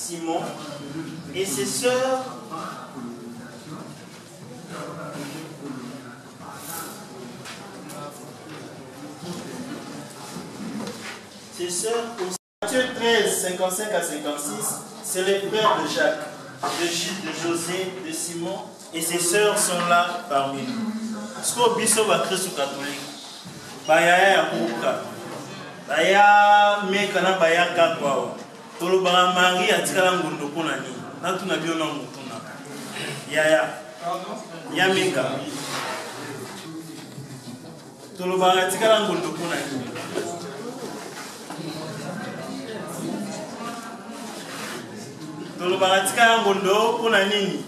Simon et ses sœurs aussi. Matthieu 13, 55 à 56, c'est les frères de Jacques, de Jude, de José, de Simon, et ses sœurs sont là parmi nous. Ce qu'on dit sur la Christ catholique, Baya Kuka, Baya Mekana Baya Kakwa, Tolobara Marie a tiré un gondo konani, Natuna Biona Mutuna, Yaya, Yameka, Tolobara a tiré un gondo konani. Tolobaratika Ngondo pour la ligne.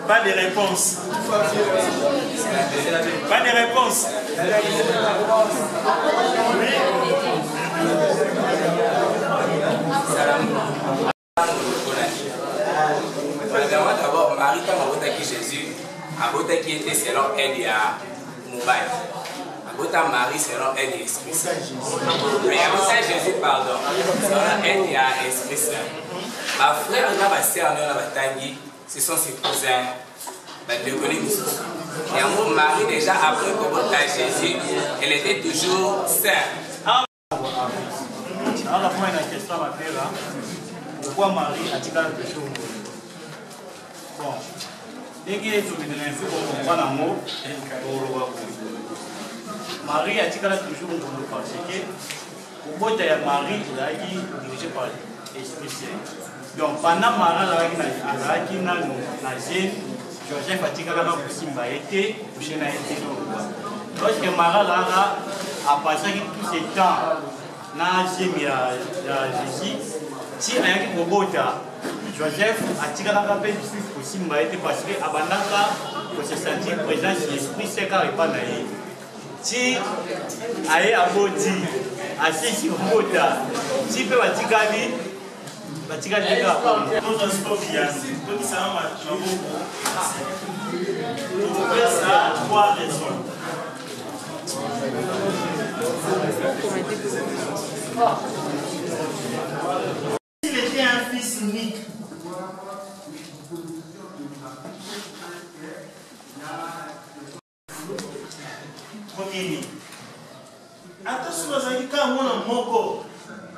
Pas de réponse. Pas de réponse. D'abord, Marie, quand on Jésus, à qui était selon elle, il y a Moubaï. À Marie, selon elle, il y a Esprit Saint. Mais à Jésus, pardon, selon elle, il y a Esprit Saint. Ma frère et ma soeur, ce sont ses cousins. Et en gros, Marie, déjà après que Jésus, elle était toujours sainte. Alors, la première question à faire, pourquoi Marie a-t-il toujours bon, dès que tu me donnes un peu pour comprendre l'amour, Marie a-t-il toujours parce que au bout de Marie, il a été dirigé par l'Esprit Saint. Donc, pendant Marie, elle a été Joseph a-t-il été couché dans été. Lorsque Marie a passé tous ces temps, na Jésus, si rien que Bogota, Joseph a tiré la rappel du Swift pour Simba été parce que Abandaka pour se sentir présent sur l'esprit c'est car il pas naïf. Si aye abodi, assis sur Bogota, si peut Batikali, Batikali est là. Notre sport bien, tout ça m'a beaucoup. Pour faire ça, trois raisons. S'il était un fils unique, premier-né. Attention,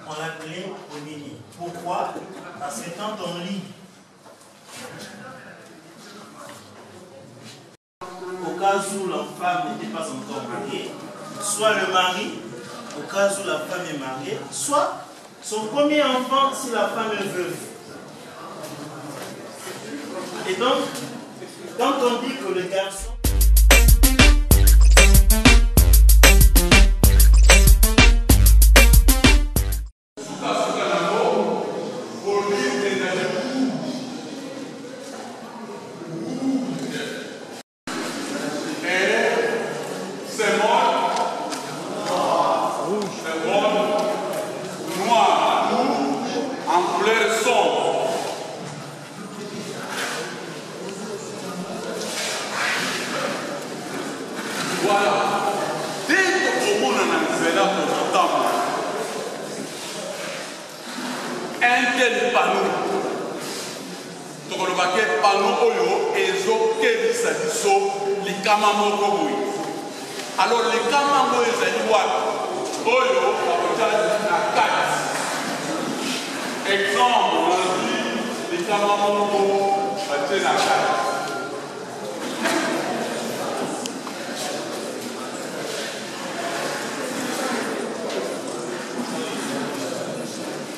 on l'appelait premier-né. Pourquoi? Parce que quand on lit au cas où la femme n'était pas encore mariée, soit le mari, au cas où la femme est mariée, soit son premier enfant si la femme est veuve. Et donc, quand on dit que le garçon alors les kamamo ezali wapi oyo bakotala na kati exemple nazi les kamamo batie na kati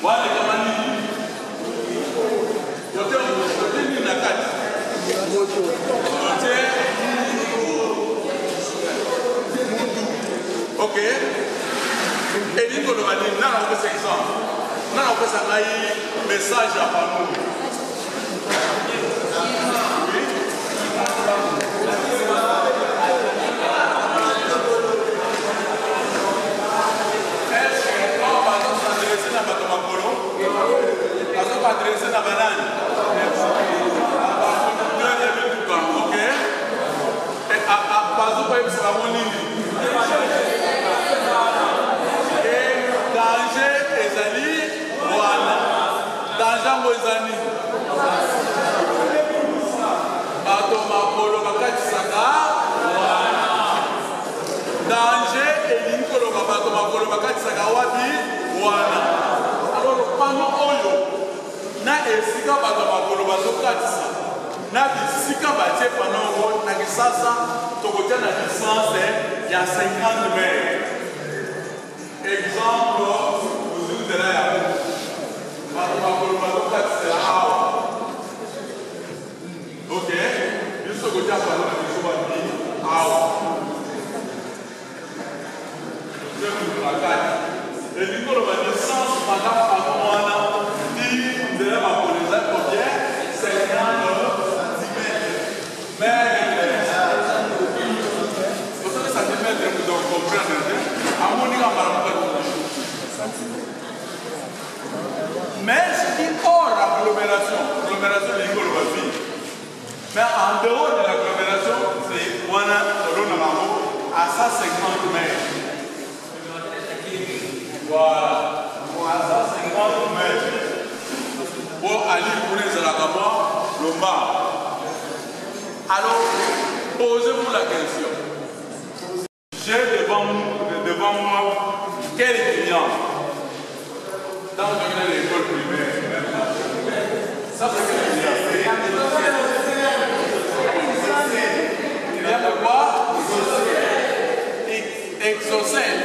wale kama nini yote nini na kati yote ok. Et dit que nous allons faire cet exemple. Nous allons faire un message à nous. Est-ce qu'on va s'adresser à Batomakolo? Est-ce qu'on va s'adresser à Banane? Ok. Et à Bazou, c'est la monnaie. Danger ezali wana bozani bato makolo bakatisaka danger elingi koloba bato makolo bakatisaka wapi wana. Alors pano oyo na esika bato makolo bazokatisa na bisika batie pano ngo na kisasa tokotia na distance ya 50 mètres. Exemple vous de là bato makolo bazokatisa awa. Ok, biso kotia pano na biso babi awa. Et du coup, la distance, madame, Panomana, dit de la Mapolisa, combien 50 cm. Mais, vous savez, ça dit mettre, vous devez comprendre, à mon niveau, mais ce qui est hors l'agglomération, l'agglomération de l'école va vivre. Mais en dehors de l'agglomération, c'est Wana, à 150 mètres. Voilà, à 150 mètres. Pour aller pour les Alagama, le bas. Alors, posez-vous la question. J'ai devant moi quel client dans l'école primaire. Ça, c'est quel client? Il y a de quoi? Exocèle.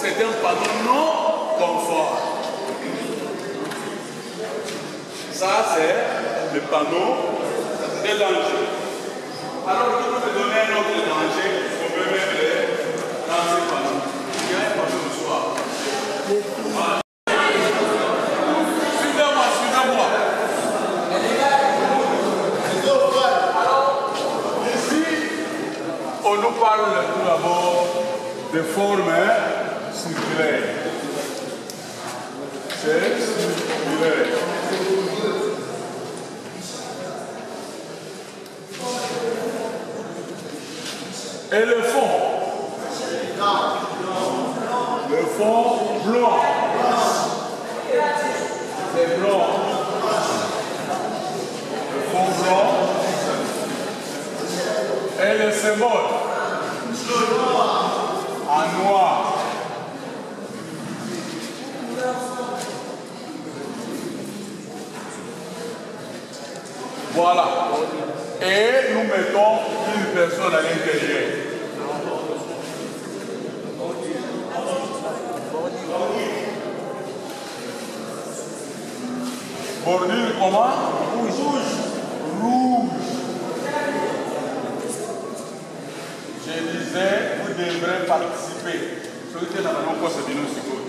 C'est un panneau non confort. Ça, c'est le panneau de danger. Alors, je peux te donner un autre danger qu'on peut mettre dans ce panneau. Il y a un panneau de soir. Voilà. Suivez-moi, suivez-moi. Alors, ici, on nous parle tout d'abord de forme circulaire. C'est circulaire. Et le fond? Le fond blanc. C'est blanc. Le fond blanc. Et le symbole? En noir. Voilà. Et nous mettons une personne à l'intérieur. Bordure comment? Rouge. Rouge. Je disais, vous devrez participer. Celui qui est dans la langue, c'est de nous secours.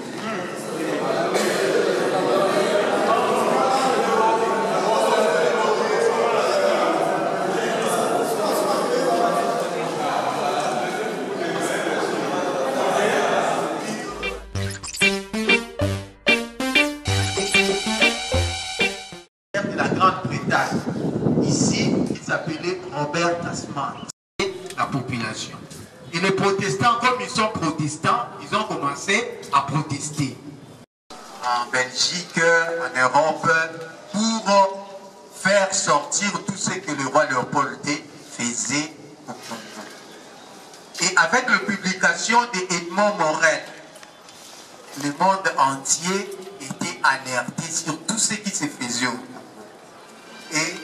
De la Grande-Bretagne. Ici, il s'appelait Robert Tasman. l'avertissement de la population. Et les protestants, comme ils sont protestants, ils ont commencé à protester. En Belgique, en Europe, pour faire sortir tout ce que le roi Léopold II faisait au Congo. Et avec la publication d'Edmond Morel, le monde entier était alerté sur tout ce qui se faisait au Congo. Et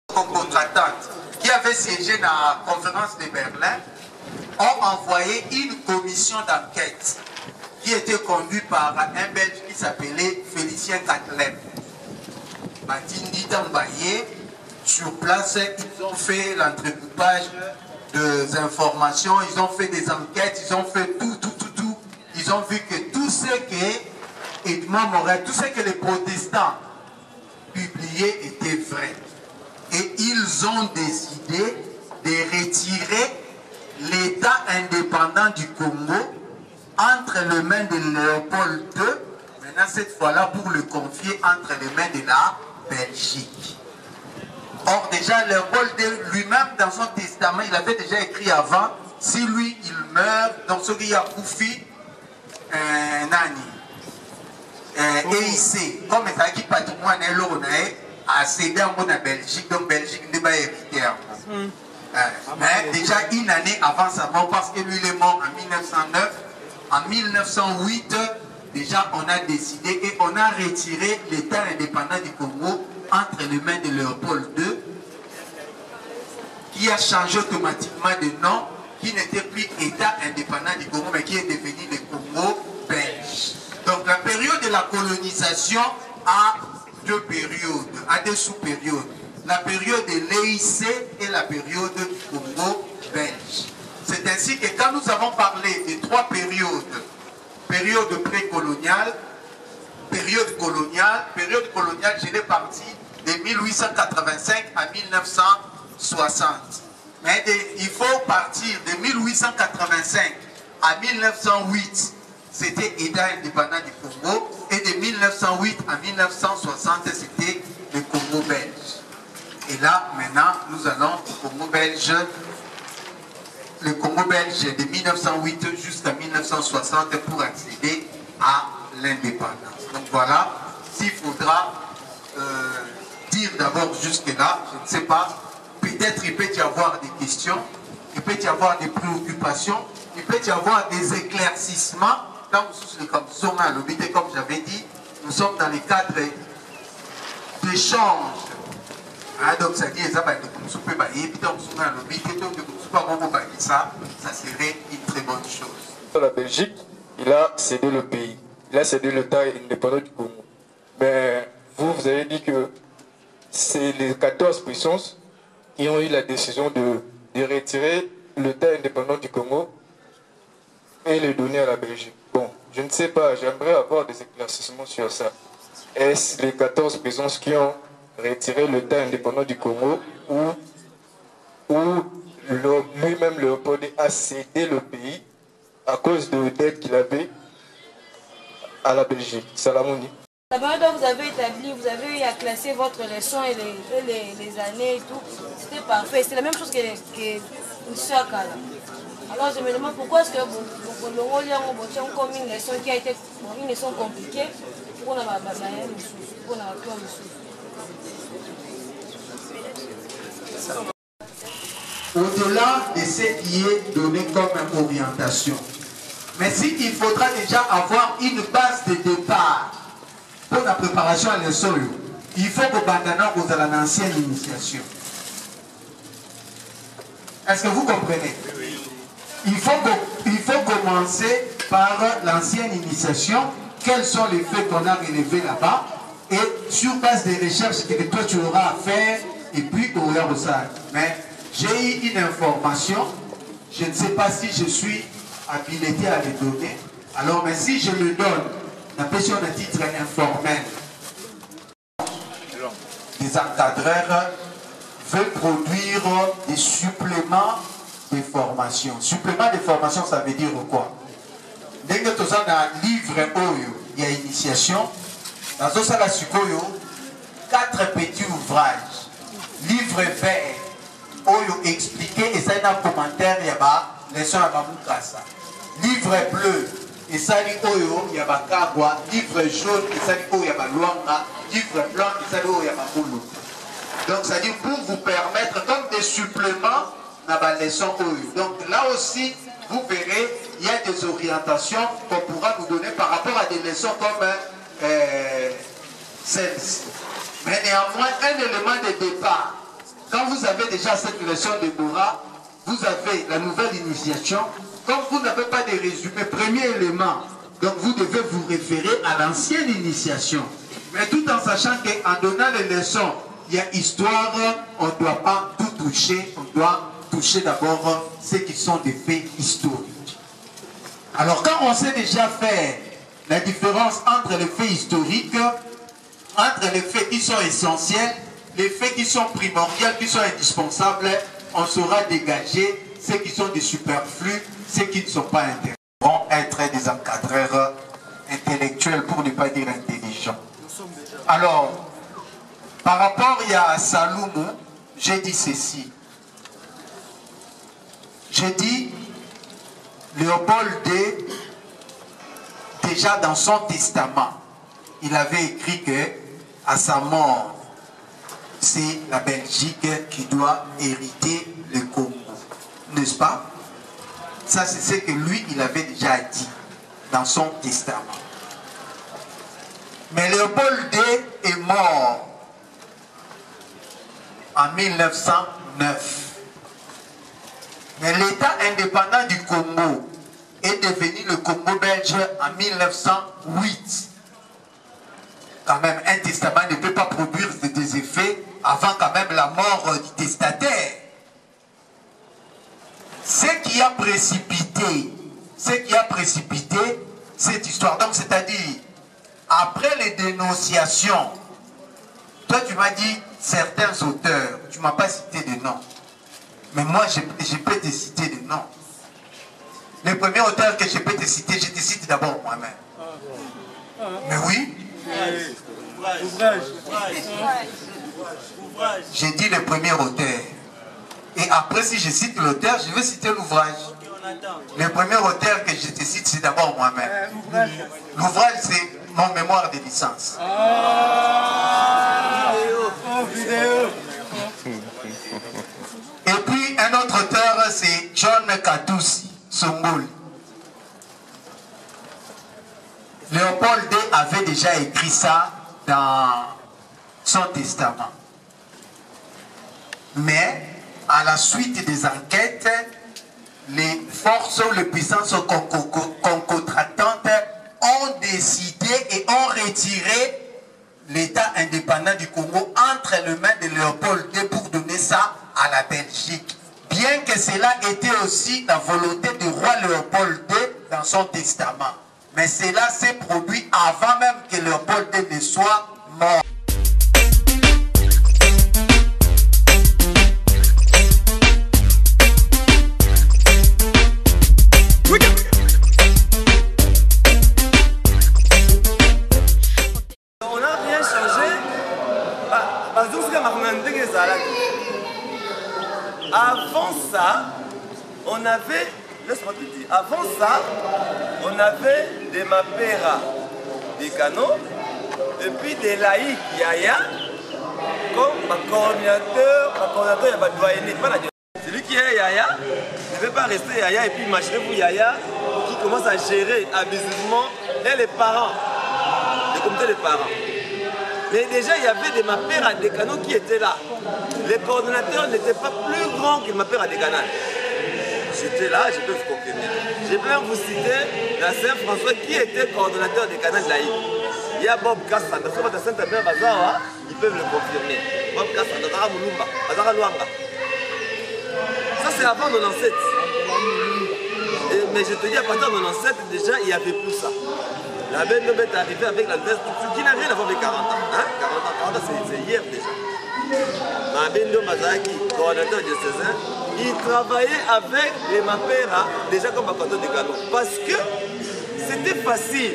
contre-attente qui avait siégé dans la conférence de Berlin ont envoyé une commission d'enquête qui était conduite par un Belge qui s'appelait Félicien Catlem. Matindi Tambaye, sur place, ils ont fait l'entrecoupage des informations, ils ont fait des enquêtes, ils ont fait tout. Ils ont vu que tout ce que Edmond Morel, tout ce que les protestants publiaient était vrai. Et ils ont décidé de retirer l'État indépendant du Congo entre les mains de Léopold II, maintenant cette fois-là pour le confier entre les mains de la Belgique. Or déjà Léopold II lui-même dans son testament, il avait déjà écrit avant, si lui il meurt, dans ce qu'il y a Koufi, EIC, comme ça qui patrimoine est l'eau, a cédé en Belgique, donc Belgique n'est pas héritier. Mais déjà une année avant sa mort, parce que lui il est mort en 1909, en 1908, déjà on a décidé et on a retiré l'État indépendant du Congo entre les mains de Léopold II, qui a changé automatiquement de nom, qui n'était plus État indépendant du Congo, mais qui est devenu le Congo belge. Donc la période de la colonisation a deux périodes, a deux sous-périodes. La période de l'EIC et la période du Congo belge. C'est ainsi que quand nous avons parlé des trois périodes, période précoloniale, période coloniale, je l'ai parti de 1885 à 1960. Mais il faut partir de 1885 à 1908, c'était État indépendant du Congo, et de 1908 à 1960, c'était le Congo belge. Et là, maintenant, nous allons au Congo belge, le Congo belge de 1908 jusqu'à 1960 pour accéder à l'indépendance. Donc voilà, s'il faudra dire d'abord jusque-là, je ne sais pas, peut-être il peut y avoir des questions, il peut y avoir des préoccupations, il peut y avoir des éclaircissements. Comme j'avais dit, nous sommes dans les cadres d'échange. Donc ça dit, ça serait une très bonne chose. La Belgique, il a cédé le pays, il a cédé l'État indépendant du Congo. Mais vous avez dit que c'est les 14 puissances qui ont eu la décision de retirer l'État indépendant du Congo et le donner à la Belgique. Bon, je ne sais pas, j'aimerais avoir des éclaircissements sur ça. Est-ce les 14 puissances qui ont retiré l'État indépendant du Congo ou lui-même Léopold a cédé le pays à cause de dettes qu'il avait à la Belgique? Salamouni. La période dont vous avez établi, vous avez eu à classer votre leçon et les années et tout, c'était parfait. C'est la même chose que Nshaka. Alors je me demande pourquoi est-ce que vous comme une leçon qui a été une leçon compliquée pour la au-delà de ce qui est donné comme orientation. Mais il faudra déjà avoir une base de départ pour la préparation à leçon, il faut que Bandana vous allez à l'ancienne initiation. Est-ce que vous comprenez? Il faut commencer par l'ancienne initiation. Quels sont les faits qu'on a relevés là-bas? Et sur base des recherches que toi tu auras à faire, et puis au ça. Mais j'ai eu une information, je ne sais pas si je suis habilité à les donner. Alors, mais si je le donne, la question de titre informel, des encadreurs veulent produire des suppléments de formation. Supplément de formation, ça veut dire quoi? Dès que tu as dans le livre Oyo, il y a initiation. Dans ce la Sukoyo, 4 petits ouvrages. livre vert, oyo expliqué et ça y a un commentaire, il y a leçon à Mamukasa. Livre bleu, et ça y oyo, il y a Kagwa. Livre jaune, et ça y oyo, il y a Luanga. Livre blanc, et ça y oyo, il y a Moulou. Donc ça dit pour vous permettre comme des suppléments dans la leçon oyo. Donc là aussi, vous verrez, il y a des orientations qu'on pourra vous donner par rapport à des leçons comme celle-ci. Mais néanmoins, un élément de départ, quand vous avez déjà cette leçon de Bora, vous avez la nouvelle initiation. Comme vous n'avez pas de résumé, premier élément, donc vous devez vous référer à l'ancienne initiation. Mais tout en sachant qu'en donnant les leçons, il y a histoire, on ne doit pas tout toucher, on doit toucher d'abord ce qui sont des faits historiques. Alors quand on sait déjà faire la différence entre les faits historiques, entre les faits qui sont essentiels, les faits qui sont primordiaux, qui sont indispensables, on saura dégager ceux qui sont des superflus, ceux qui ne sont pas intéressants. Vont être des encadreurs intellectuels, pour ne pas dire intelligents. Alors, par rapport à Salomo, j'ai dit ceci. J'ai dit, Léopold II, déjà dans son testament, il avait écrit que à sa mort, c'est la Belgique qui doit hériter le Congo. N'est-ce pas? Ça, c'est ce que lui, il avait déjà dit dans son testament. Mais Léopold II est mort en 1909. Mais l'État indépendant du Congo est devenu le Congo belge en 1908. Quand même, un testament ne peut pas produire des effets avant quand même la mort du testataire. Ce qui a précipité cette histoire, donc c'est-à-dire, après les dénonciations, toi tu m'as dit certains auteurs, tu ne m'as pas cité de noms, mais moi je peux te citer des noms. Le premier auteur que je peux te citer, je te cite d'abord moi-même. Mais oui. J'ai dit le premier auteur. Et après, si je cite l'auteur, je vais citer l'ouvrage. Le premier auteur que je te cite, c'est d'abord moi-même. L'ouvrage, c'est mon mémoire de licence. Et puis, un autre auteur, c'est John Katousi, Songol. Léopold II avait déjà écrit ça dans son testament. Mais, à la suite des enquêtes, les forces ou les puissances concotratantes ont décidé et ont retiré l'État indépendant du Congo entre les mains de Léopold II pour donner ça à la Belgique. Bien que cela était aussi la volonté du roi Léopold II dans son testament. Mais cela s'est produit avant même que Léopold II ne soit mort. On n'a rien changé. Avant ça, on avait, laisse-moi te dire, avant ça, on avait des mapera, des canaux, et puis des laïcs yaya, comme ma coordinateur, il y a doyenné. Celui qui est yaya ne peut pas rester yaya et puis imaginer vous yaya qui commence à gérer abusivement les parents, les comités des parents. Mais déjà, il y avait des mapères à des canaux qui étaient là. Les coordonnateurs n'étaient pas plus grands que les mapères à des canaux. J'étais là, je peux vous confirmer. Je peux même vous citer la Saint-François qui était coordonnateur des canaux de l'Aïe. Il y a Bob Kassa, parce que Saint-Abel Bazawa, ils peuvent le confirmer. Bob Kassa, Bazara Moulumba, Bazara Luanga. Ça, c'est avant 97. Mais je te dis, à partir de 97, déjà, il n'y avait plus ça. La BNB est arrivée avec la nouvelle structure qui n'a rien à voir avec 40 ans. Hein? 40 ans, c'est hier déjà. La BNB Mazaki, coordinateur de César, il travaillait avec les mapera déjà comme à canton de canaux. Parce que c'était facile.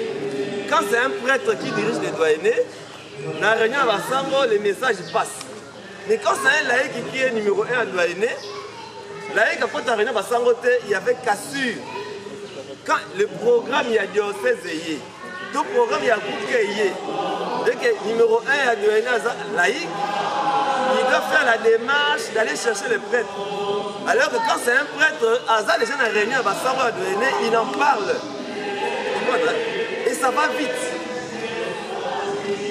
Quand c'est un prêtre qui dirige les doyennés, dans la réunion à Bassango, les messages passent. Mais quand c'est un laïc qui est numéro 1 à Douainé, laïc, quand tu as réuni à Sangote, il y avait cassure. Quand le programme, il y a diocèse, tout programme, il y a Kouké. Dès que numéro 1 à Douainé, laïc, il doit faire la démarche d'aller chercher le prêtre. Alors que quand c'est un prêtre, Aza, les gens à réunion à Sangote à Douainé, il en parle. Et ça va vite.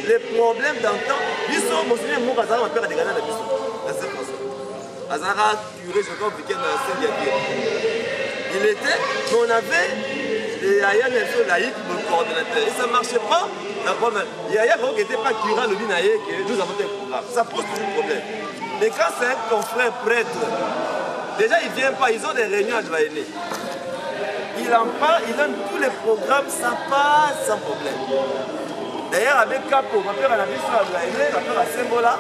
Les problèmes d'antan, Bisso, mon seigneur, mon Azara, ma père a dégagé la Bisso. La seule personne. Azara, curé, je crois, week-end dans la Saint-Gabriel. Il était, mais on avait Yaya Nelson Laïc, le coordonnateur. Et ça ne marchait pas. Yaya qui n'était pas curé à l'Obinaye, que nous avons des programmes. Ça pose toujours problème. Mais quand c'est un confrère prêtre, déjà ils ne viennent pas, ils ont des réunions à Douainé. Il en parle, il donne tous les programmes, ça passe sans problème. D'ailleurs, avec Capo, ma père a vu sur la Douainé, ma père a Sembola,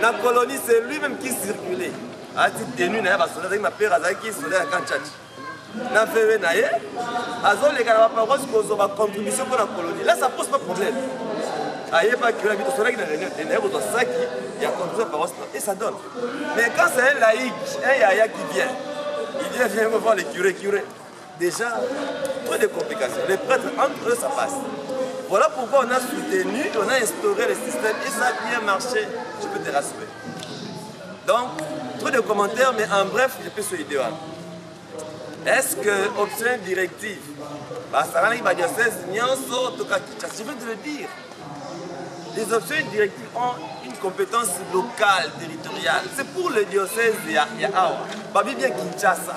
la colonie, c'est lui-même qui circulait. A dit tenu, avec ma père a qui solait à Kanchach. Na fait naïe, Azol les gars, ma parole, c'est ma contribution pour la colonie. Là, ça pose pas de problème. Aïe, pas que la vie de soleil, il y a contribution par et ça donne. Mais quand c'est un laïc, un yaya qui vient, il vient me voir les curés. Déjà, trop de complications. Les prêtres, entre eux, ça passe. Voilà pourquoi on a soutenu, on a instauré le système et ça a bien marché. Je peux te rassurer. Donc, trop de commentaires, mais en bref, je peux sur l'idéal. Est-ce que option directive, je viens de le dire, les options directives ont une compétence locale, territoriale. C'est pour le diocèse de Yaawa. Babi bien Kinshasa.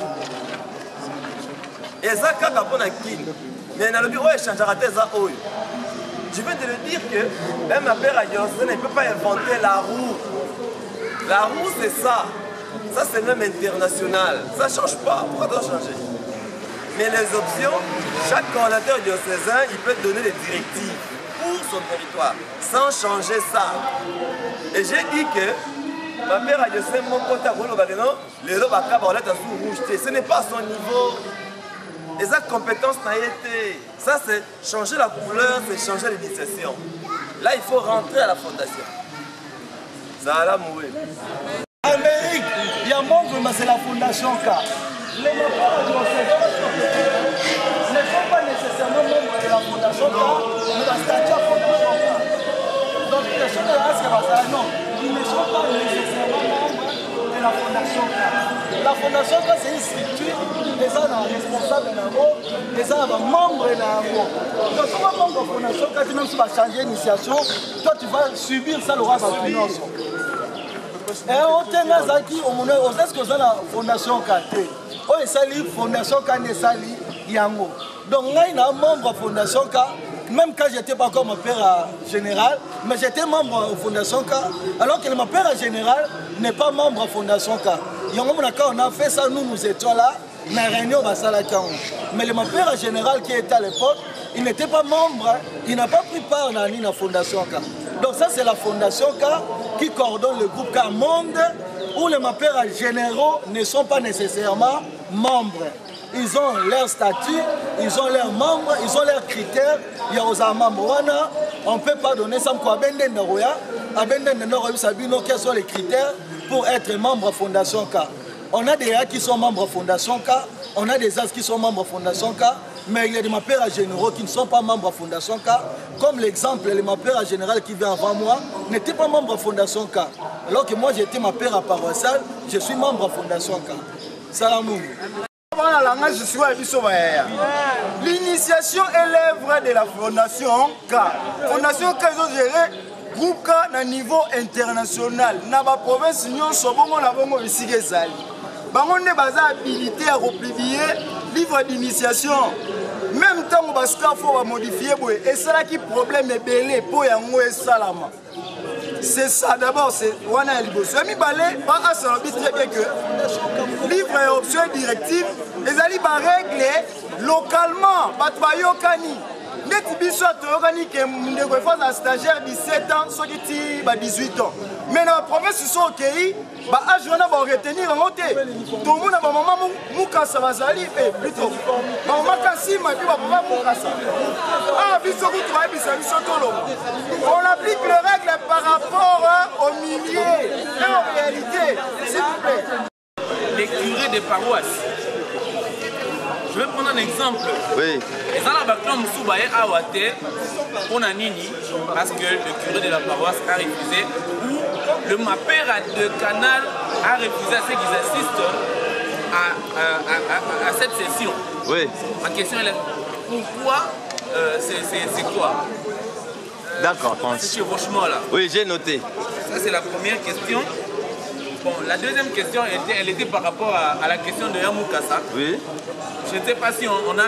Et ça, quand on a Kin, mais dans le bureau, il changera tes oeufs. Je viens de le dire que même ma père à diocèse ne peut pas inventer la roue. La roue, c'est ça. Ça, c'est même international. Ça ne change pas. Pourquoi doit changer? Mais les options, chaque coordinateur diocésain, il peut donner des directives pour son territoire, sans changer ça. Et j'ai dit que ma mère a diocèse, mon compte à les lobes à Cabarolette sous rouge. Ce n'est pas son niveau. Et sa compétence n'a été. Ça, c'est changer la couleur, c'est changer l'initiation. Là, il faut rentrer à la fondation. Ça a mourir. Amérique, il y a un membre, mais c'est la fondation K. Les membres ne sont pas nécessairement membres de la fondation K, mais la statut de la fondation K. Donc, les choses de la race, non, ils ne sont pas nécessairement membres de la fondation K. La fondation K, c'est une structure, les gens sont responsables de l'ango, les gens sont membres de l'ango. Donc, si tu es membre de la fondation K, même si tu vas changer d'initiation, toi, tu vas subir ça, le roi va finir. Et on tient Zaki, on sait ce que c'est la fondation KT. On est sali, fondation KT sali, Yango. Donc, là, il y a un membre de la fondation K, même quand j'étais pas encore mon père général, mais j'étais membre de la fondation K, alors que mon père général n'est pas membre de la fondation K. On a fait ça, nous étions là, mais réunion va ça la mais le mon père général qui était à l'époque, il n'était pas membre, il n'a pas pris part dans la fondation K. Donc ça c'est la fondation K qui coordonne le groupe K Monde où les mapères généraux ne sont pas nécessairement membres. Ils ont leur statut, ils ont leurs membres, ils ont leurs critères. Il y a aux membres, on ne peut pas donner ça à Benden Noroya. À Benden Noroya, quels sont les critères pour être membre de la fondation K. On a des A qui sont membres de la fondation K, on a des As qui sont membres de la fondation K, mais il y a des mapères généraux qui ne sont pas membres de la fondation K. Comme l'exemple, les mapères généraux qui vient avant moi n'étaient pas membres de la fondation K. Alors que moi j'étais mapère paroissial, je suis membre de la fondation K. Salamou. L'initiation est l'œuvre de la fondation K. Fondation K est gérée groupe K à niveau international. Dans la province, nous avons ici des alliés. Nous avons habilité à republier livre d'initiation. Même temps, on va modifier. Et c'est là qui problème est belé pour Yango et Salama. C'est ça d'abord, c'est Wana Eliboso. Mi balé, pas à ça, très bien que livre et option directive, les alliés va régler localement, pas de Bayokani. neti biso toyokani ke ndeko efasa stagiaire 17 ans soki ti ba 18 ans mais na baprovince so okei baage wana baretenir yango te tomona bamama mukasa bazali plutôt bamama kasima epi bapapa mukasa awa biso kutu bayebisa biso tolonga on applique les règles par rapport au millier et en réalité s'il vous plaît. Les curés des paroisses. Je vais prendre un exemple. Oui. Les Anabaklan Moussoubaye Awate, on a Nini, parce que le curé de la paroisse a refusé, ou le mapère de Canal a refusé à ceux qui assistent à cette session. Oui. Ma question est pourquoi c'est quoi? D'accord. C'est chevauchement là. Oui, j'ai noté. Ça c'est la première question. Bon, la deuxième question, elle était par rapport à la question de Yamoukassa. Oui. Je ne sais pas si on a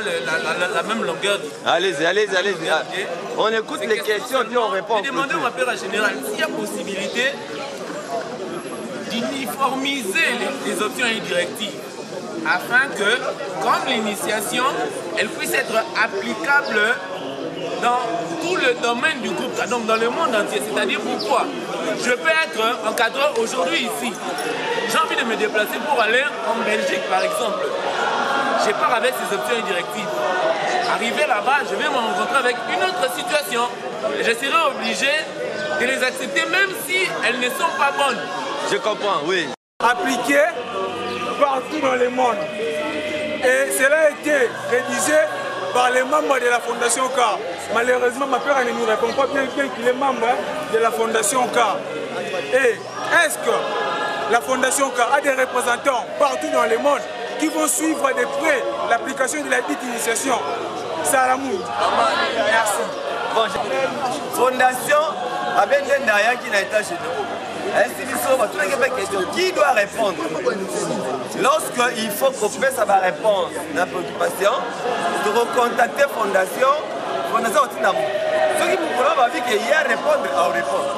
la même longueur. Allez-y. On écoute les questions puis on répond. J'ai demandé au rappeur général s'il y a possibilité d'uniformiser les options et directives afin que, comme l'initiation, elle puisse être applicable dans tout le domaine du groupe, donc dans le monde entier. C'est-à-dire pourquoi je peux être encadreur aujourd'hui ici. J'ai envie de me déplacer pour aller en Belgique par exemple. Je pars avec ces options et directives. Arrivé là-bas, je vais me rencontrer avec une autre situation. Et je serai obligé de les accepter même si elles ne sont pas bonnes. Je comprends, oui. Appliqué partout dans le monde. Et cela a été rédigé par les membres de la Fondation CAR. Malheureusement, ma père ne nous répond pas bien qu'il est membre de la Fondation CAR. Et est-ce que la Fondation CAR a des représentants partout dans le monde qui vont suivre de près l'application de la dite initiation? Salamou. Merci. Bon, Fondation Abendendaya qui n'a été chez nous. Qui doit répondre? Lorsqu'il faut qu'on fasse sa réponse à la préoccupation, de recontacter Fondation Otinamu. Ceux qui vous voulez qu'il y a à répondre, à répondre.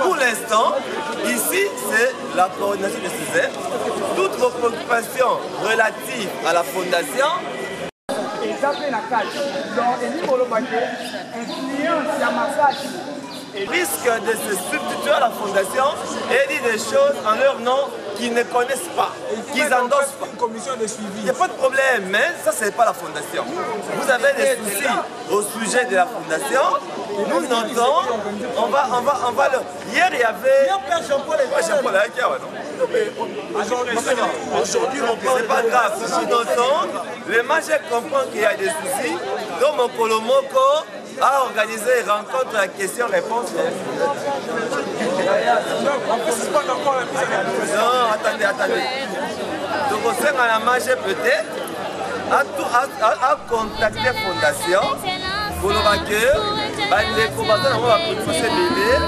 Pour l'instant, ici, c'est la coordination de Suzanne. Toutes vos préoccupations relatives à la Fondation. Risque de se substituer à la Fondation et dire des choses en leur nom qu'ils ne connaissent pas, qu'ils n'endossent pas. Il n'y a pas de problème, mais ça, ce n'est pas la Fondation. Vous avez des soucis au sujet de la Fondation. Nous notons, on va le... Hier, il y avait... Aujourd'hui, c'est pas grave. Nous notons, le majeur comprend qu'il y a des soucis. Donc, mon Kolomoko a organisé une rencontre à question-réponse. Non, attendez. Donc, on sait à la majeur peut-être à contacter Fondation pour le vainqueur. Les combattants vont appeler ces bébés.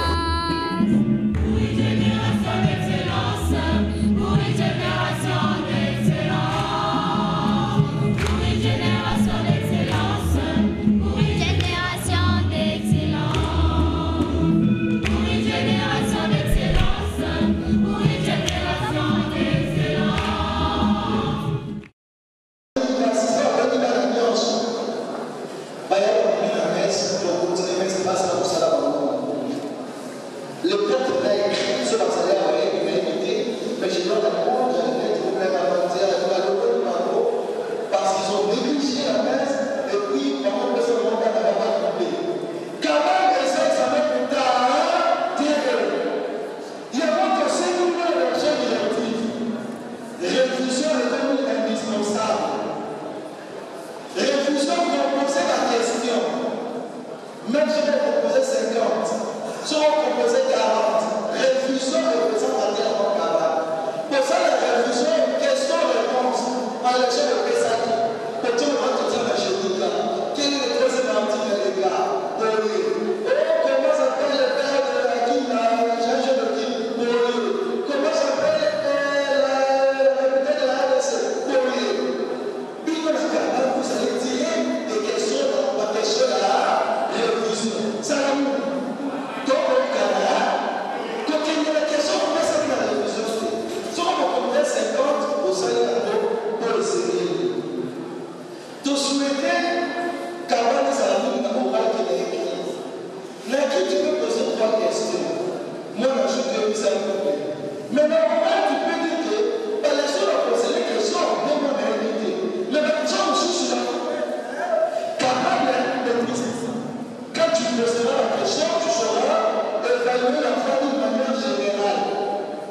tu poseras la question, tu sauras évaluer l'enfant d'une manière générale.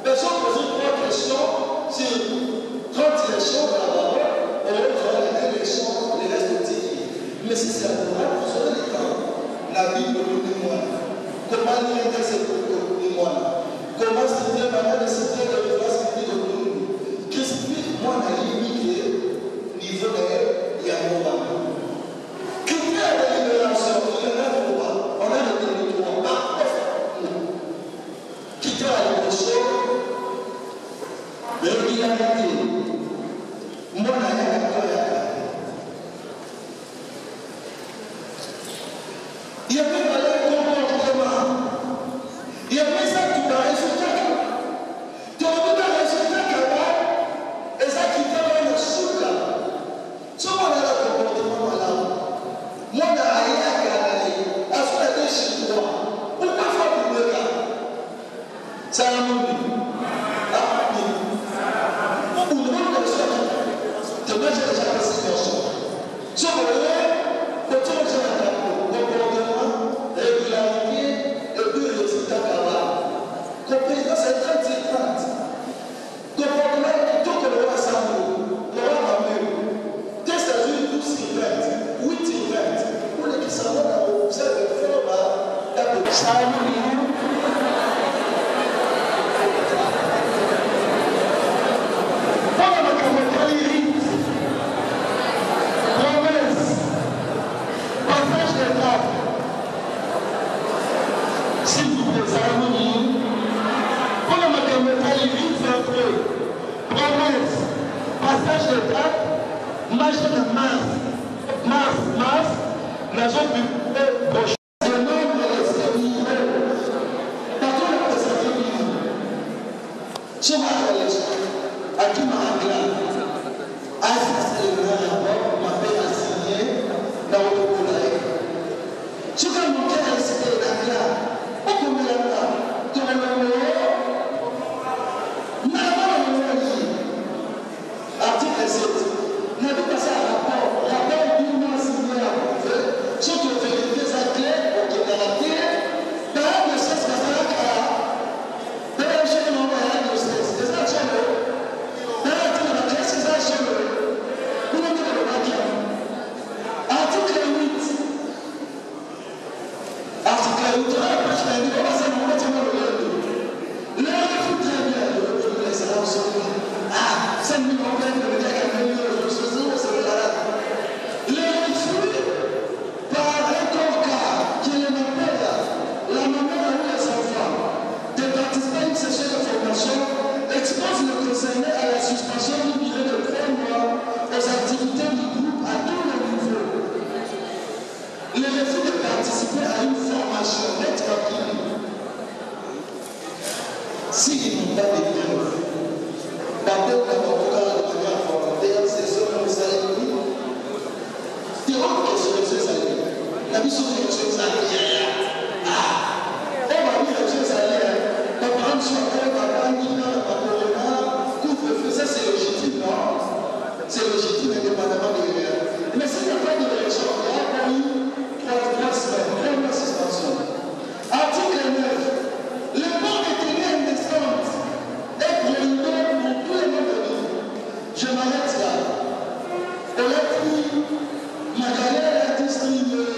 Personne pose 3 questions sur 30 élections de la parole, et l'autre fera les élections, les restes petits. Mais si c'est la Torah, vous aurez les temps. La Bible nous témoigne. Comment lire cette témoigne? Comment citer la manière de citer le droit citer de nous? Qu'est-ce que moi, on a limité niveau de Yahweh? Critère de libération, il y en a trois. On a le territoire. Par contre, critère de libération, régularité. Moi, on a un acteur. Il y avait un comportement. Il y avait ça qui va résultat. Tu as vu un résultat capable et ça qui t'a le souka. Ce qu'on a le comportement là. Moi, on a rien à gagner. À ce que chez toi. Pourquoi faire pour le cas? Ça a mon but. Ah, oui. Pour une bonne personne, tu as déjà la situation. Ce qu'on a, quand on a comportement, régularité, et puis le résultat capable. Compétence est très différente. Comportement est plutôt que le roi Samuel, le roi Mamuel. Dès que ça joue 12 répètes, 8 répètes, pour les qui s'en vont à observer le fort, d'abord, Samuel. Pendant la caméra, promesse, passage d'étape. S'il vous plaît, Samuel. Pendant la caméra, promesse, passage d'étape, marche de Mars, la zone du proche. C'est un homme extérieur. Partout le présenté vivre. Sur ma relation, à qui m'a rappelé, à ce que le rapport m'appelle à signer dans le collègue. Ce que mon cœur a cité là, au combien de temps, tu as le numéro, article 7. N'a pas passé à rapport du mois signé à prouver, ce qui ont vérifié sa clé, au caractère, dans le 16 passage à dans le chef de l'envoyage de 16. C'est ça, c'est le. Dans la classe, c'est ça, c'est le. Vous n'avez pas le papier. Article 8. Article 8, on a la page 20, on va s'en remettre dans le monde. L'heure est tout très bien, le laisse là, ah, 5 000 problèmes de médias. Par un cas qui est le appel, la manière dont les enfants de participer à une session de formation expose le concerné à la suspension d'une durée de 3 mois aux activités du groupe à tous les niveaux. Le refus de participer à une formation n'est pas puni. S'ils n'ont pas de preuves, d'abord l'avocat de manière volontaire, c'est ce que vous allez dire. Il y aura une question de ces années. La vie sur les choses à dire. Ah, on va dire les choses à dire. Par exemple, sur un papa qui n'a pas de corona, couvre-feu, ça c'est légitime, non? C'est légitime indépendamment de l'hiver. Mais s'il n'y a pas de direction, il y a encore eu 3 semaines, 3 mois de suspension. Article 9. Le port des tenue indécente est prohibé pour tous les membres de vie. Je m'arrête là. On l'a pris. Ma galère a distribué.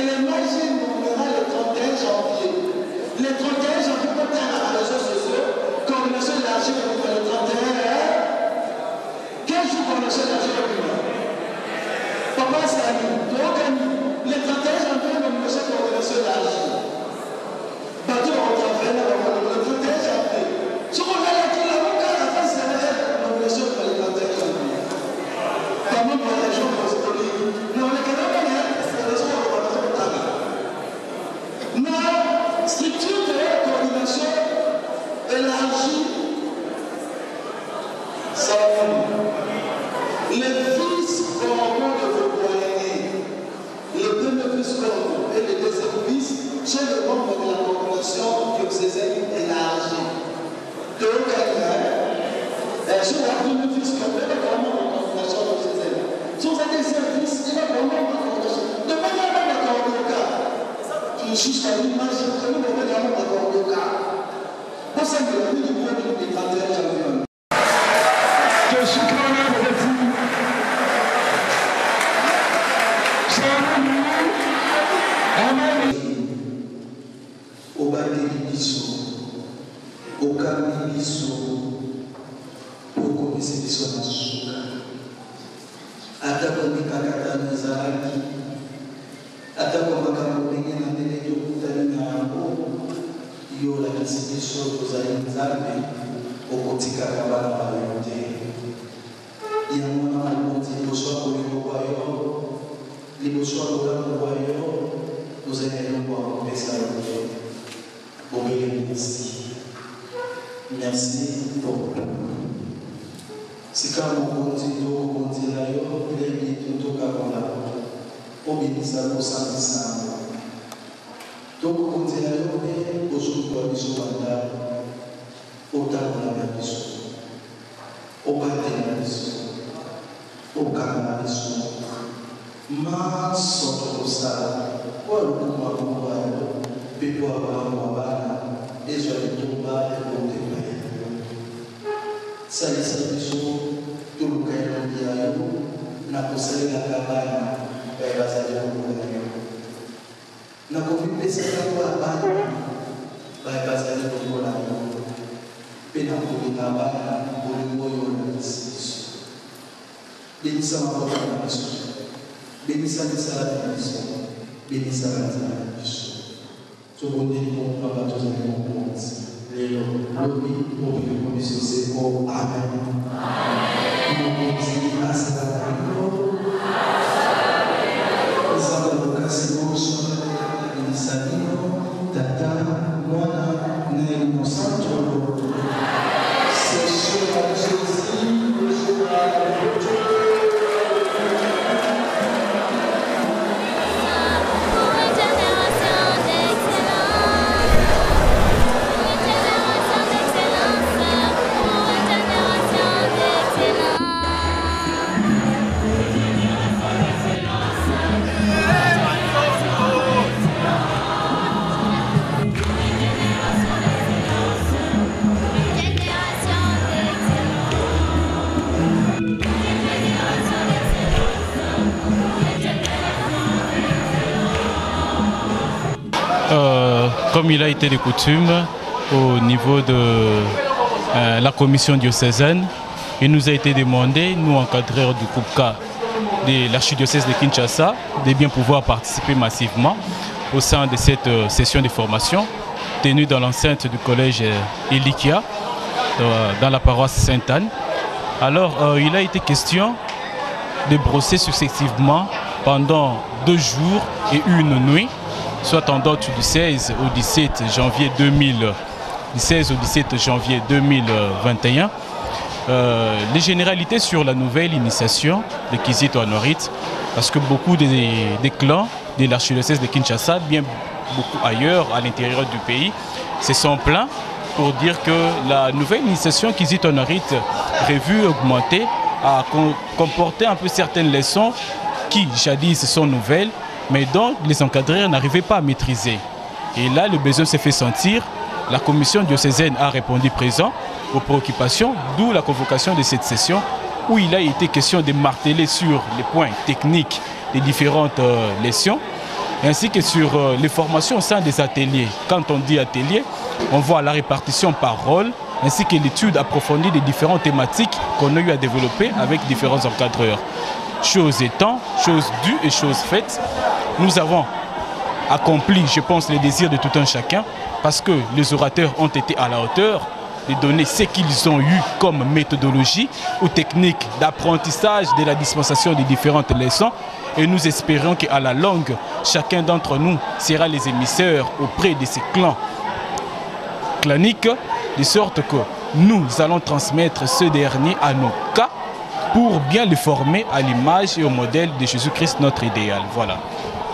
le match inaugurera le 31 janvier. Le 31 janvier, on est à la réseaux sociaux, coordination élargie le 31. Quel jour coordination élargie le 31? Papa Sani, le 31 janvier, on a une coordination élargie. Bateau on travaille le 31 janvier. Ce qu'on a là, tout le monde a la face de la coordination pour le 31 janvier. Pas même pour les gens apostoliques. Non, les Canadiens, c'est la raison pour la non, structure de coordination élargie, ça les fils corrompus de vos moyens, les deux fils corrompus et les deuxième fils sont les membres de la coordination diocésaine élargie. Donc, sur la première fils corrompus, il y a vraiment la coordination diocésaine. Sur la deuxième fils, il y a vraiment la coordination. De manière à la coordination, jusqu'à l'image, je ne peux pas dire d'accord au cas. Pour ça, je vais vous dire que les 31 janvier. Je suis quand même avec vous. Au Bateli Bisso, au Kami Bisso, pour commencer Bisso dans ce cas. Attaquons les Kakata Nazaraki. Attaquons les Kakata yo la constitution aux Aïnzabé au Kotika Kabala Mayote. Il y a un moment où on dit le soir pour le royaume, le soir pour le royaume, nous allons voir un message pour le ministère. Merci pour c'est quand on continue là, il est bien tout au Kabala, au ministère pour ça. Donc, on continue à aller au soutien du Souvanda, au Tamoula Bisso, au Batena Bisso, au Kamala Bisso, ma soto ça, ou alors pour moi, Pépo Abana, et je vais tomber et monter. Ça y est, ça Bisso, tout le Kaïlo Biayo, n'a pas serré la cabane, et va s'allier au Kaïlo. Na convite essa tua banda vai passar do coração pena por na banda por moyo na isso benissa uma volta na isso benissa de sala na isso benissa na isso so bonde com para todos os irmãos lelo lobi o comissão seco amém amém o asa Salino, Tata, Mona, Nel Santo, c'est sur la Jésus, le jour Comme il a été de coutume au niveau de la commission diocésaine, il nous a été demandé, nous encadreurs du groupe K de l'archidiocèse de Kinshasa, de bien pouvoir participer massivement au sein de cette session de formation tenue dans l'enceinte du collège Elikia, dans la paroisse Sainte-Anne. Alors, il a été question de brosser successivement pendant 2 jours et 1 nuit, soit en date du 16 au 17 janvier 2021, les généralités sur la nouvelle initiation de Kizito Honorite, parce que beaucoup des clans de l'archidiocèse de Kinshasa, bien beaucoup ailleurs à l'intérieur du pays, se sont plaints pour dire que la nouvelle initiation Kizito Honorite prévue augmenter a comporté un peu certaines leçons qui jadis sont nouvelles, mais dont les encadreurs n'arrivaient pas à maîtriser. Et là, le besoin s'est fait sentir. La commission diocésaine a répondu présent aux préoccupations, d'où la convocation de cette session, où il a été question de marteler sur les points techniques des différentes leçons, ainsi que sur les formations au sein des ateliers. Quand on dit atelier, on voit la répartition par rôle, ainsi que l'étude approfondie des différentes thématiques qu'on a eu à développer avec différents encadreurs. Chose étant, chose due et chose faite, nous avons accompli, je pense, les désirs de tout un chacun, parce que les orateurs ont été à la hauteur de donner ce qu'ils ont eu comme méthodologie ou technique d'apprentissage de la dispensation des différentes leçons. Et nous espérons qu'à la longue, chacun d'entre nous sera les émissaires auprès de ces clans claniques, de sorte que nous allons transmettre ce dernier à nos cas pour bien les former à l'image et au modèle de Jésus-Christ, notre idéal. Voilà.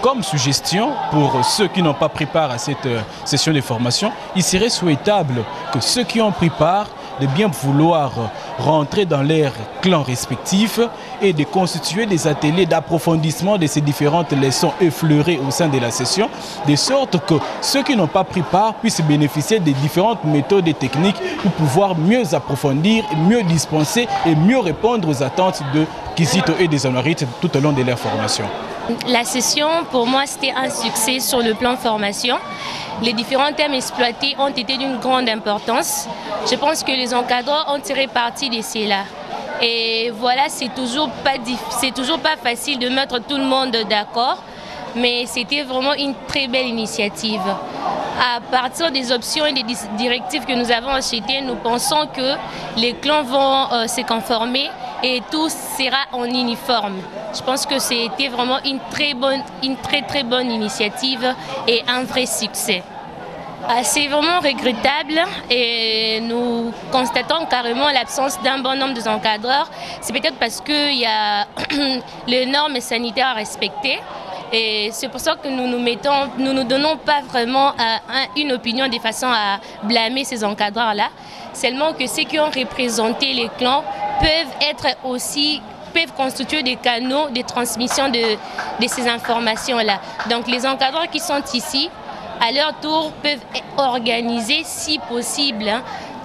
Comme suggestion, pour ceux qui n'ont pas pris part à cette session de formation, il serait souhaitable que ceux qui ont pris part de bien vouloir rentrer dans leurs clans respectifs et de constituer des ateliers d'approfondissement de ces différentes leçons effleurées au sein de la session, de sorte que ceux qui n'ont pas pris part puissent bénéficier des différentes méthodes et techniques pour pouvoir mieux approfondir, mieux dispenser et mieux répondre aux attentes de Kizito et des Honorites tout au long de leur formation. La session, pour moi, c'était un succès sur le plan formation. Les différents thèmes exploités ont été d'une grande importance. Je pense que les encadreurs ont tiré parti de cela. Et voilà, c'est toujours pas facile de mettre tout le monde d'accord, mais c'était vraiment une très belle initiative. À partir des options et des directives que nous avons achetées, nous pensons que les clans vont se conformer et tout sera en uniforme. Je pense que c'était vraiment une très bonne initiative et un vrai succès. C'est vraiment regrettable et nous constatons carrément l'absence d'un bon nombre d'encadreurs. C'est peut-être parce qu'il y a les normes sanitaires à respecter. Et c'est pour ça que nous nous donnons pas vraiment une opinion de façon à blâmer ces encadreurs-là. Seulement que ceux qui ont représenté les clans peuvent constituer des canaux de transmission de ces informations-là. Donc les encadreurs qui sont ici, à leur tour, peuvent organiser, si possible,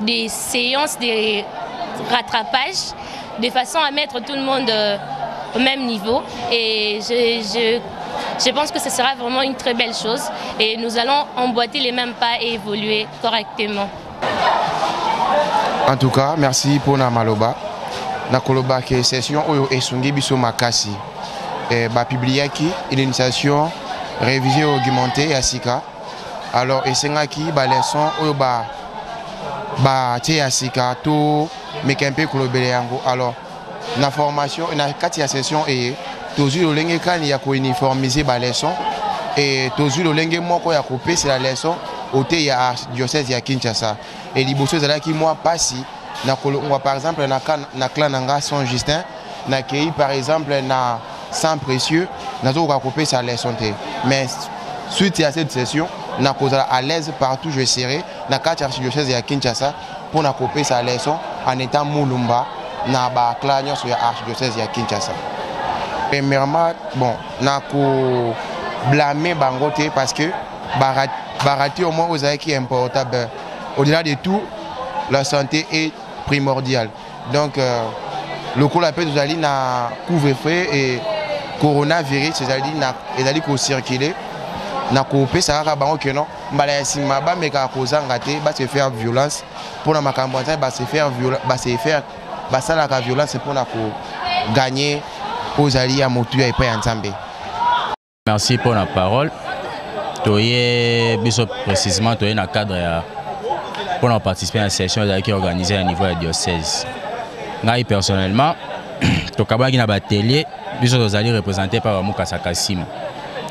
des séances de rattrapage, de façon à mettre tout le monde au même niveau. Et je pense que ce sera vraiment une très belle chose. Et nous allons emboîter les mêmes pas et évoluer correctement. En tout cas, merci pour la maloba. Na koloba ke session oyo esungi biso makasi. Ba publié qui l'initiation révisée augmentée ya sika. Alors esengaki ba leçon oyo ba tie ya sika to mekempe kolobele yango. Alors na formation na kati ya session tozu lolenge kani ya ko uniformiser ba leçon et tozu lolenge moko ya kopesa la leçon ote ya diocèse ya Kinshasa. Et liboso zalaki moi pasi na kolongwa par exemple na clan nanga Saint Justin na kei par exemple na Saint Précieux na zo ka kopesa leçon te. Mais suite à cette session na kozala à l'aise partout je serai na kati ya diocèse ya Kinshasa pour na kopesa leçon en étant mulumba na ba clan nyonso ya archidiocèse ya Kinshasa. Premièrement, bon, na ko blâmer bangote parce que barati au moins aux qui est important. Au-delà de tout, la santé est primordiale. Donc, le coup l'appel nous allons na couvre-feu et coronavirus, ils allons circuler. Na coupé ça va bango que non, balasi maba mais ka cause ngate ba se faire violence pour na makambanta ba se faire ça la violence pour na ko gagner aux alliés à motu et pas ensemble. Merci pour la parole. Toye biso précisément toye na cadre pour participer à la session qui est organisée à niveau du diocèse. Moi personnellement, tokaba ki na batelier biso tozali représenté par Mukasa Kassim.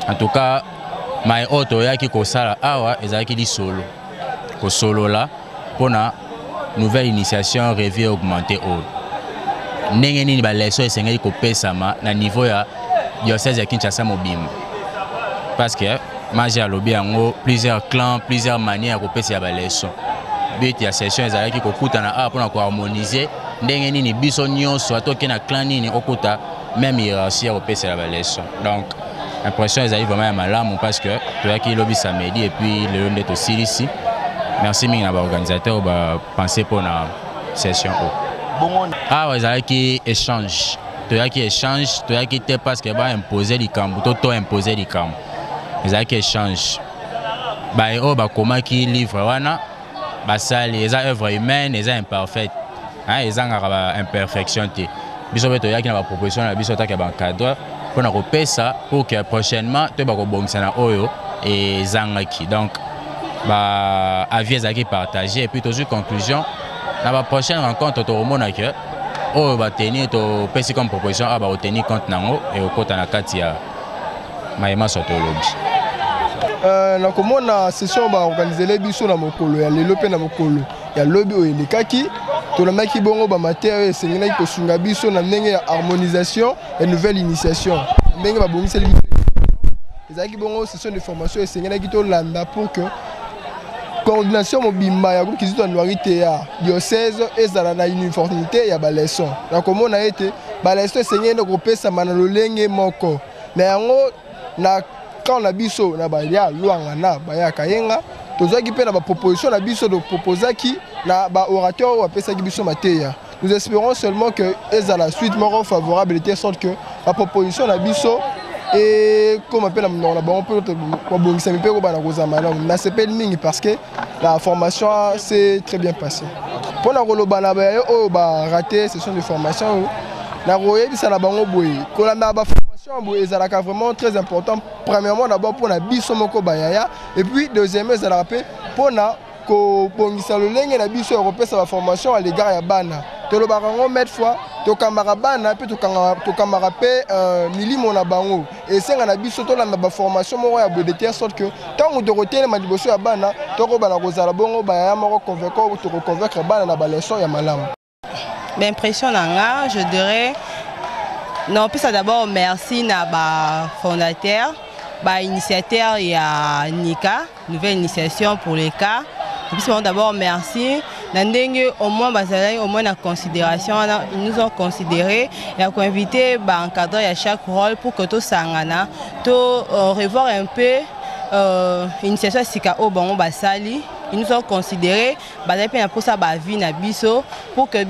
En tout cas, mai auto ya ki kosala awa ezali ki di solo. Ko solo là pour na nouvelle initiation revue augmentée au. Ndenge nini ba leso esengeli kopesama na niveau ya diocèse ya Kinshasa mobimba. Parce que maji ya lobi yango plusieurs clans, plusieurs manières kopesa ba leso. But ya session ezalaki kokutana a pona ko harmoniser ndenge nini biso nyonso atoke na clan nini okuta même hiérarchie kopesa ba leso. Donc l'impression ezali vraiment ya malamu parce que toyaki lobi samedi et puis le ndeto ici. Merci mingi na ba organisateur ba penser pour na session o. Ah ouais, ça qui échange. Tu as qui échange, tu as qui te parce que va imposer les camps, to imposer les camps. ezalaki échange baye oyo bakomaki livre wana basali eza œuvre humaine eza imparfaite ezangaka baimperfection te biso mpe toyaki na baproposition na biso taka bancadre mpona kopesa pour que prochainement toyeba kobongisa na oyo ezangaki donc baavis ezalaki partagé et puis tozwi conclusion na baprochaine rencontre tokomona ke oyo bateni topesi comme proposition oyo bakotenir compte nango ekokota na kati ya mayema so tolobi nakomona session baorganizele biso na mokolo ya lelo mpe na mokolo ya lobi oyo elekaki tolobaki bongo bamatere oyo esengelaki kosunga biso na ndenge ya harmonisation ya nouvelle initiation ndenge babongiseli biso ezalaki bongo session de formation esengelaki tolanda pour que coordination mobimba ya groupe Kizito Anuarite ya diocèse ezala na uniformité ya baleson nakomona ete baleson esengeli kopesama na lolenge moko na yango na quand na biso na baya luanga na baya kayenga tozaki pe na ba proposition na biso de proposaki na ba orateur ou apesaki biso mateya. Nous espérons seulement que ezala suite moko favorable de sorte que la proposition na biso et comme appelle na bon peut bongisa mi pe ko bana kozama na sepel mingi parce que la formation s'est très bien passée. Pour na koloba na ba o ba raté session de formation na royebisa na bango boye kolanda ba ezalaka vraiment très important. Premièrement d'abord pour na biso moko bayaya et puis deuxièmement ezalaka pour na ko bongisa lolenge na biso européen sa formation à l'égard ya bana tolobaka ngo mettre fois to kamara bana pe to kamara pe milimo na bango et senga na biso to landa ba formation moko ya bodete sorte que tant de rotele ma liboso ya bana to ko bana kozala bongo bayaya moko convaincre to convaincre bana na ba leçon ya malamu. L'impression nanga je dirais non, puis ça d'abord merci na ba fondateur, ba initiateur ya Nika, nouvelle initiation pour les cas. Et puis d'abord merci. Nandenge au moins bazalai au moins la considération, ils nous ont considéré et ont invité ba encadrer à chaque rôle pour que tout sangana, to revoir un peu initiation sika o bango basali. Ils nous ont considéré pour ça vie na biso pour que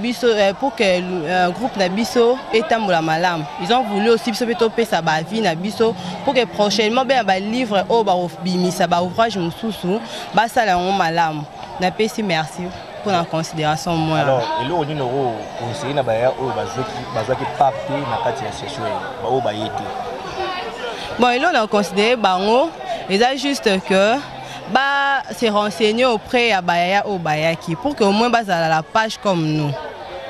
groupe na biso etambola malam. Ils ont voulu aussi biso toper ça vie na biso pour que prochainement ba livre o ba bimisa ba ouvrage mususu ba sala on malam. Na pesi merci pour la considération moi. Alors, et là on dit noro conseiller na ba ya o bazaki papé na kati ya session ba o ba yete. Bon, et là on a considéré bango et ça juste que se renseigner auprès de Bayaya ou Bayaki pour qu'au moins à la page comme nous.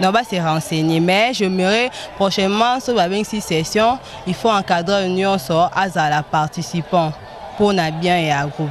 Non, se renseigner, mais je m'aimerais prochainement sur la 26 sessions, il faut encadrer une union sur la participant pour bien et à groupe.